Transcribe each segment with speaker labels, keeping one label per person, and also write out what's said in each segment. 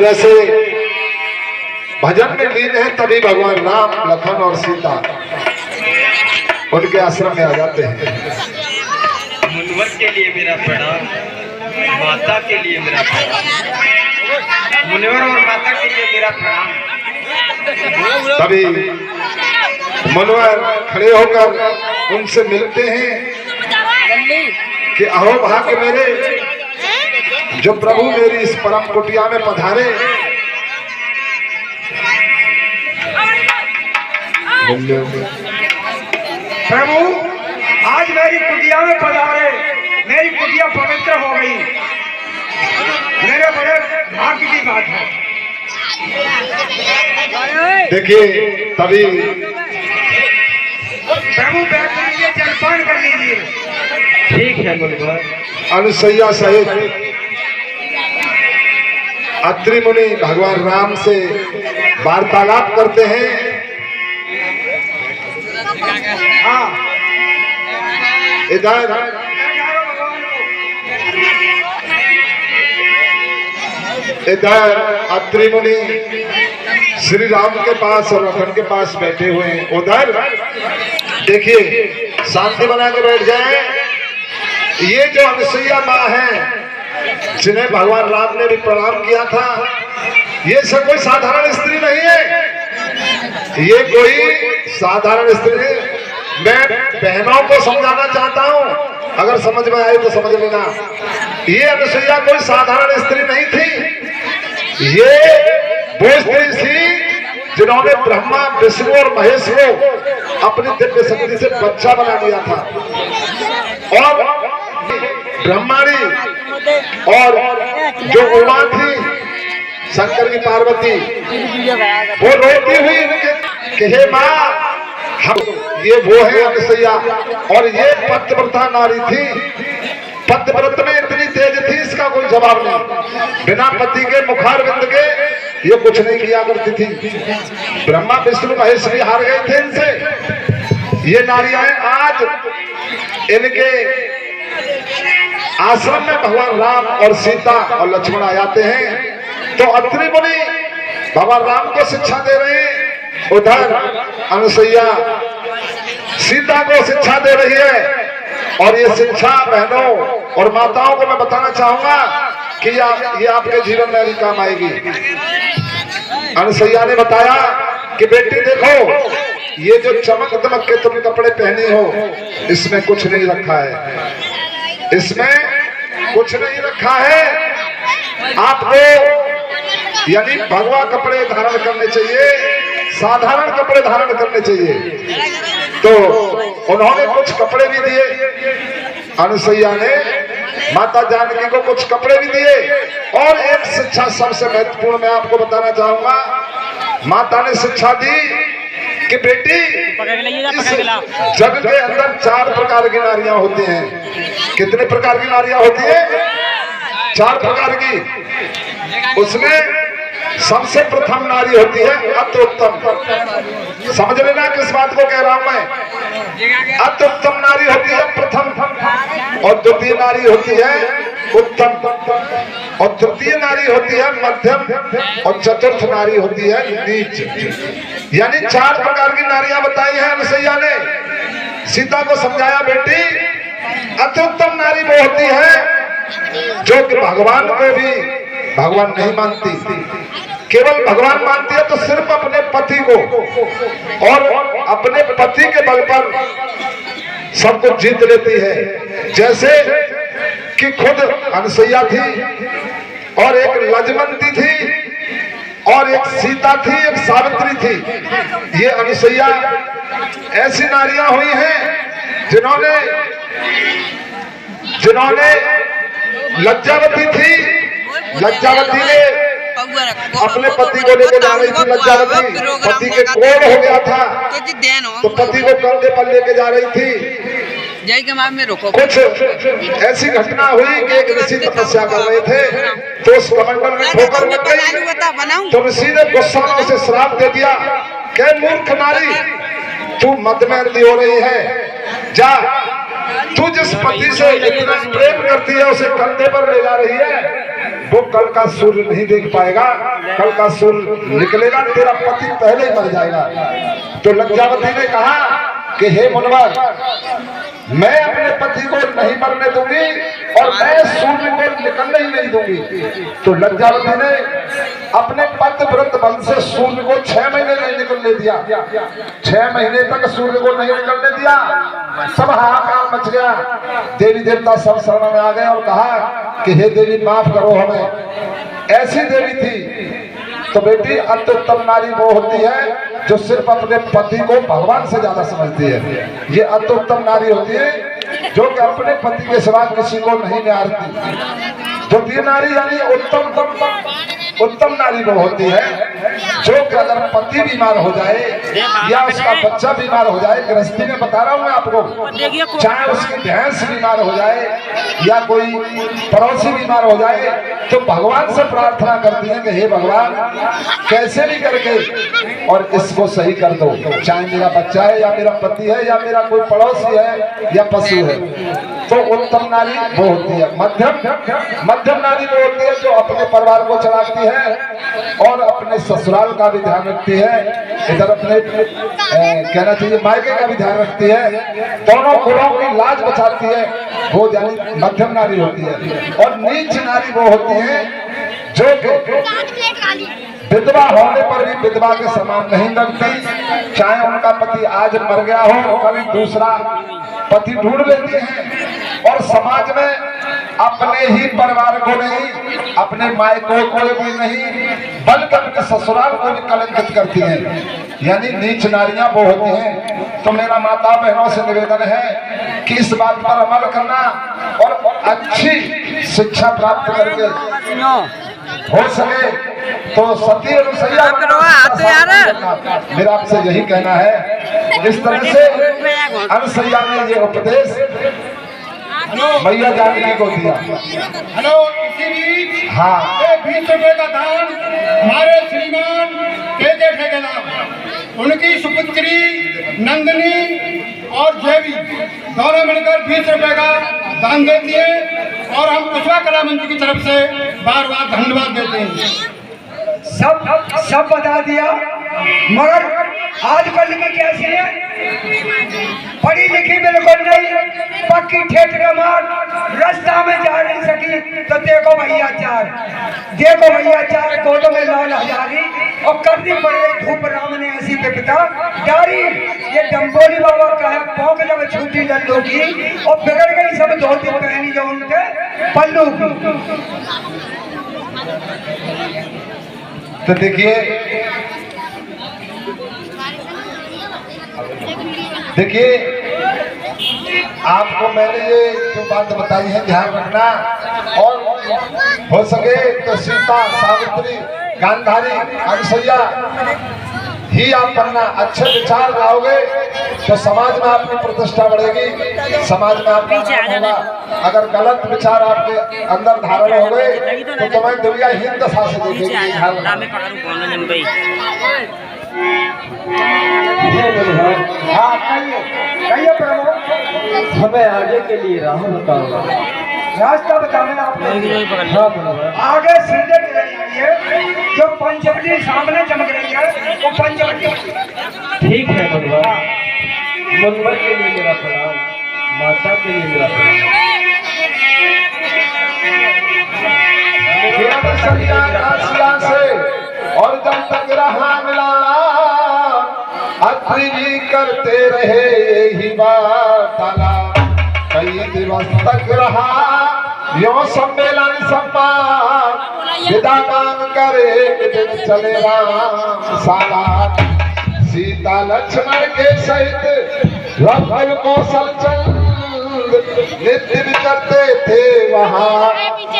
Speaker 1: तरह से भजन में लीन है, तभी भगवान राम, लखन और सीता उनके आश्रम में आ जाते हैं।
Speaker 2: मुनवर के लिए मेरा प्रणाम, माता के लिए मेरा प्रणाम, मुनवर और माता के लिए मेरा प्रणाम।
Speaker 1: तभी मुनवर खड़े होकर उनसे मिलते हैं कि अहो भाग्य मेरे, जो प्रभु मेरी इस परम कुटिया में पधारे।
Speaker 2: प्रभु आज मेरी कुटिया में पधारे, मेरी कुटिया पवित्र हो गई, मेरे बड़े भाग्य की बात है।
Speaker 1: देखिए तभी
Speaker 2: प्रभु बैठ लीजिए, जलपान कर लीजिए। ठीक है मुनवर।
Speaker 1: अनुसैया सहित अत्रि मुनि भगवान राम से वार्तालाप करते हैं।
Speaker 2: हाँ
Speaker 1: इधर अत्रि मुनि श्री राम के पास और लखन के पास बैठे हुए हैं। उधर देखिए, शांति बना के बैठ जाए। ये जो अनुसैया माँ है, जिन्हें भगवान राम ने भी प्रणाम किया था, ये सब कोई साधारण स्त्री नहीं है। ये कोई साधारण स्त्री है। मैं बहनों को समझाना चाहता हूँ, अगर समझ में आए तो समझ लेना। ये अनुसैया कोई साधारण स्त्री नहीं थी। ये वो स्त्री थी जिन्होंने ब्रह्मा, विष्णु और महेश को अपनी दिव्य शक्ति से बच्चा बना दिया था। और ब्रह्माणी और जो उमा थी, शंकर की पार्वती, वो रोती हुई कि हे माँ, हम ये वो है अनुसैया। और ये पतिव्रता नारी थी। पतिव्रत में इतनी तेज थी, इसका कोई जवाब नहीं। बिना पति के मुखारविंद के ये कुछ नहीं किया करती थी। ब्रह्मा, विष्णु, महेश भी हार गए थे इनसे। ये नारियां आज इनके आश्रम में भगवान राम और सीता और लक्ष्मण आ जाते हैं। तो अत्रि मुनि भगवान राम को शिक्षा दे रहे हैं, उधर अनुसैया सीता को शिक्षा दे रही है। और ये शिक्षा बहनों और माताओं को मैं बताना चाहूंगा कि ये आपके जीवन में भी काम आएगी। अनुसैया ने बताया कि बेटी देखो, ये जो चमक दमक के तुम कपड़े पहनी हो, इसमें कुछ नहीं रखा है, इसमें कुछ नहीं रखा है। आपको यानी भगवा कपड़े धारण करने चाहिए, साधारण कपड़े धारण करने चाहिए। तो उन्होंने कुछ कपड़े भी दिए, अनुसैया ने माता जानकी को कुछ कपड़े भी दिए। और एक शिक्षा सबसे महत्वपूर्ण मैं आपको बताना चाहूंगा, माता ने शिक्षा दी कि बेटी, इस जग के अंदर 4 प्रकार की नारियां होती हैं। कितने प्रकार की नारियां होती है? 4 प्रकार की। उसमें सबसे प्रथम नारी होती है अति उत्तम। समझ लेना किस बात को कह रहा हूं मैं। अति उत्तम नारी होती है प्रथम, और द्वितीय नारी होती है उत्तम, और तृतीय नारी होती है मध्यम, और चतुर्थ नारी होती है नीच। यानी 4 प्रकार की नारियां बताई हैं अनुसैया ने। सीता को समझाया, बेटी अति उत्तम नारी वो होती है जो कि भगवान को भी भगवान नहीं मानती, केवल भगवान मानती है तो सिर्फ अपने पति को, और अपने पति के बल पर सब कुछ जीत लेती है। जैसे कि खुद अनुसैया थी, और एक लजमंती थी, और एक सीता थी, एक सावित्री थी। ये अनुसैया ऐसी नारियां हुई हैं जिन्होंने लज्जावती थी। लज्जावती ने अपने पति को लेकर जा रही थी। लज्जावती पति के कोढ़ हो गया था, तो पति को कंधे पर लेके जा रही थी। कुछ ऐसी घटना हुई कि एक ऋषि तपस्या कर रहे थे, तो उस कमंडल में ठोकर लग गई। तो ऋषि ने गुस्सा में उसे श्राप दे दिया, क्या मूर्ख नारी, तू मद में अंधी हो रही है, जा, तू जिस पति से इतना प्रेम करती है उसे कंधे पर ले जा रही है, वो कल का सूर्य नहीं देख पाएगा, कल का सूर्य निकलेगा तेरा पति पहले ही मर जाएगा। तो लज्जावती ने कहा कि हे मुनवर, मैं अपने पति को नहीं मरने दूंगी और मैं सूर्य को निकलने ही नहीं दूंगी। तो लज्जावती ने अपने पतिव्रत बल से सूर्य को 6 महीने नहीं निकलने दिया। 6 महीने तक सूर्य को नहीं निकलने दिया। सब हाहाकार मच गया। देवी देवता सब शरण में आ गए और कहा कि हे देवी माफ करो हमें। ऐसी देवी थी। तो बेटी अत्युत्तम नारी वो होती है जो सिर्फ अपने पति को भगवान से ज्यादा समझती है। ये अत्युत्तम नारी होती है जो कि अपने पति के सिवा किसी को नहीं निहारती। द्वितीय नारी यानी उत्तम नारी वो होती है जो कि अगर पति बीमार हो जाए या उसका बच्चा बीमार हो जाए, गृहस्थी में बता रहा हूं मैं आपको, चाहे उसकी भैंस बीमार हो जाए या कोई पड़ोसी बीमार हो जाए, तो भगवान से प्रार्थना करती है कि हे भगवान कैसे भी करके और इसको सही कर दो, चाहे मेरा बच्चा है या मेरा पति है या मेरा कोई पड़ोसी है या पशु है। तो उत्तम नारी वो होती है। मध्यम नारी वो होती है जो अपने परिवार को चलाती है और अपने ससुराल का भी ध्यान रखती है, इधर अपने कहना चाहिए मायके का भी ध्यान रखती है, दोनों कुलों की लाज बचाती है, वो यानी मध्यम नारी होती है। और नीच नारी वो होती है जो विधवा होने पर भी विधवा के समान नहीं लगती, चाहे उनका पति आज मर गया हो कभी दूसरा पति ढूंढ लेती हैं और समाज में अपने ही परिवार को नहीं, अपने मायकों को भी नहीं, बल्कि अपने ससुराल को भी कलंकित करती हैं, यानी नीच नारियां वो होती हैं। तो मेरा माता बहनों से निवेदन है कि इस बात पर अमल करना और अच्छी शिक्षा प्राप्त करके हो सके तो सती अनुसैया मेरा आपसे यही कहना है। इस तरह से अनुसैया ने ये उपदेश मैया जानकी को दिया।
Speaker 2: हेलो, इसी बीच
Speaker 1: हाँ
Speaker 2: 20 रुपए का दान हमारे श्रीमान के ठेकेदार उनकी सुपुत्री नंदनी और देवी दोनों मिलकर 20 रुपए का दान दे दिए और हम कुशवा कला मंच की तरफ से बार बार धन्यवाद देते हैं। सब बता दिया, मगर आजकल की कैसी है, पढ़ी लिखी बिल्कुल नहीं, पक्की ठेठ कमार, रास्ता में जा नहीं सकी तो देखो भैया चार गोदों में लाल हजारी और करनी पड़े धूप राम ने ऐसी विपदा डारी। ये डम्बोली बाबा का है पौक जब छूटी लल्लू की और बिगड़ गई सब धोती पहनी जो उनके पल्लू की।
Speaker 1: तो देखिए आपको मैंने ये जो बात बताई है ध्यान रखना, और हो सके तो सीता सावित्री गांधारी अनुसैया ही आप पढ़ना। अच्छे विचार लाओगे तो समाज में आपकी प्रतिष्ठा बढ़ेगी, समाज में आपका नाम होगा। अगर गलत विचार आपके अंदर धारण हो गए तो तुम्हें दुनिया हीन दशा से देखेगी।
Speaker 3: हमें आगे के लिए राह बताओ,
Speaker 2: रास्ता बताना आपको। आगे सीधे जो पंचवटी सामने चमक रही है वो पंचवटी।
Speaker 3: ठीक है मनोहर, मनोहर के लिए मेरा प्रणाम, माता के लिए मेरा प्रणाम।
Speaker 1: और जब तक रहा मिला अत्री भी करते रहे यही वार्तालाप, कई दिवस तक रहा यो सम्मेलन सम्मान, विदा मान करे एक दिन चले राम साला। सीता लक्ष्मण के सहित रघुवर कौशल चंद नित्य विचरते थे वहाँ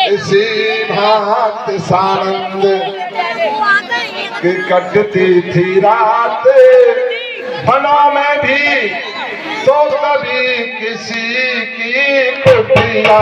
Speaker 1: इसी भांति सानंद कि कटती थी रात वनों में भी तो कभी किसी की कुटिया